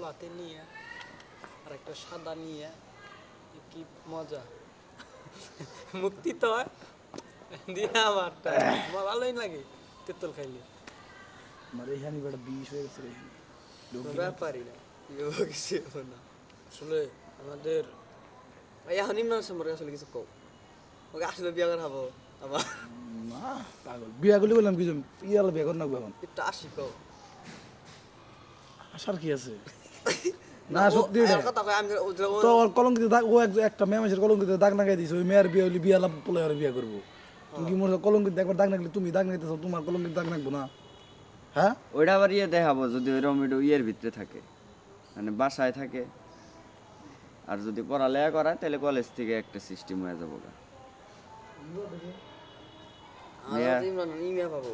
হাতে নিয়ে আর একটা সাদা নিয়ে কি মজা মুক্তি তো হয় দিয়ে আবার ভালোই লাগে তেঁতুল খাইলে আমার এখানে বেটা বিষ হয়ে গেছে রে। কোনো ব্যাপারই না কিছু না আসলে আমাদের এই এখন ইমরান সম্পর্কে আসলে কিছু কও ওকে আসলে বিয়ে করে খাবো আবার না পাগল বিয়া করলে বললাম কিছু ইয়াল বিয়া কর না এখন একটু আসি কও আসার কি আছে না সত্যি ও, আর কথা কয় আমি তো ওর কলঙ্কিত দাগ ও একটা মেয়ে মানুষের কলঙ্কিত দাগ লাগাই দিছে ওই মেয়ের বিয়ে হলে বিয়া লাভ পোলে আর বিয়া করবো তুমি কি মনে করো কলঙ্কিত একবার দাগ লাগলে তুমি দাগ নাইতেছো তোমার কলঙ্কিত দাগ লাগবো না হ্যাঁ ওইটা আবার ইয়ে দেখাবো যদি ওই রমিডো ইয়ের ভিতরে থাকে মানে বাসায় থাকে আর যদি পড়ালেখা করায় তাহলে কলেজ থেকে একটা সিস্টেম হয়ে যাবো গা। আর ইমরান ইমিয়া পাবো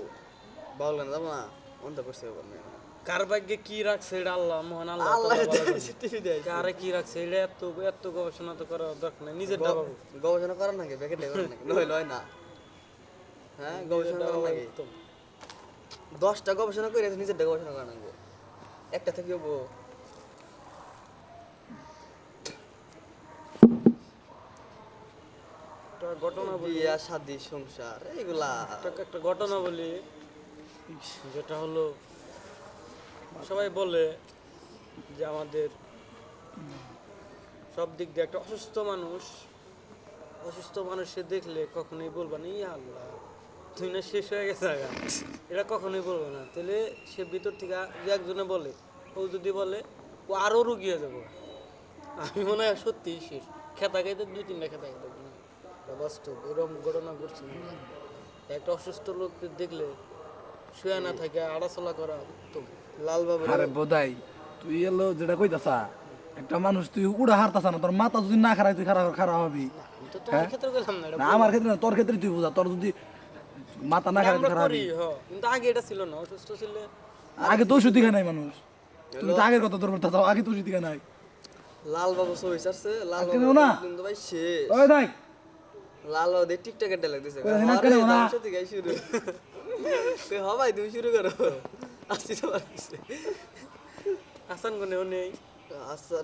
বাউল গান যাবো না অন্ত করছে এবার মেয়ে কার ভাগ্যে কি রাখছে এটা আল্লাহ মহান আল্লাহ আল্লাহ তাআলা ভালো জানে। টিভি দেয় কারে কি রাখছে এটা এত এত গবেষণা তো করার দরকার নেই নিজের ভাবো গবেষণা করার নাকি ব্যাকেট করার নাকি নয় লয় না হ্যাঁ গবেষণা করার নাকি 10টা গবেষণা করে নিজেরটা গবেষণা করা নাকি একটা থেকে হবো একটা ঘটনা বলি বিয়া শাদি সংসার এইগুলা একটা ঘটনা বলি যেটা হলো সবাই বলে যে আমাদের সব দিক দিয়ে একটা অসুস্থ মানুষকে দেখলে কখনোই বলবা না ইয়া আল্লাহ তুই না শেষ হয়ে গেছে আগা এটা কখনোই বলবো না তাহলে সে ভিতর থেকে যে একজনে বলে ও যদি বলে ও আরও রুগিয়ে যাবো আমি মনে হয় সত্যিই শেষ খেতা খাইতে 2-3টা খেতা খাইতে না এটা বাস্তব এরকম ঘটনা ঘটছে একটা অসুস্থ লোককে দেখলে শুয়ে না থাকে আড়াচলা করা উত্তম লাল বাবু আরে বোধাই তুই এলো যেটা কইতাছা একটা মানুষ তুই উড়া হারতাছ না তোর মাথা যদি না খারাই তুই খারাপ হবি তো তোমার ক্ষেত্রে গেলাম না এটা না আমার ক্ষেত্রে না তোর ক্ষেত্রে তুই বুঝা তোর যদি মাথা না খারাই আমরা খারাপ করি কিন্তু আগে এটা ছিল না অসুস্থ ছিল আগে তো ওষুধ খায় নাই মানুষ তুমি তো আগের কথা তোর বলতে চাও আগে তো ওষুধ খায় নাই লাল বাবু ছবি ছাড়ছে লাল কেন বাবু না? কিন্তু ভাই শেষ ওই দেখ লাল বাবু দিয়ে টিকটকের ডায়লগ দিছে ওই না, কেন না? থেকে শুরু তুই হবাই তুমি শুরু করো আসছি তো হাসান গনেও নেই আচ্ছা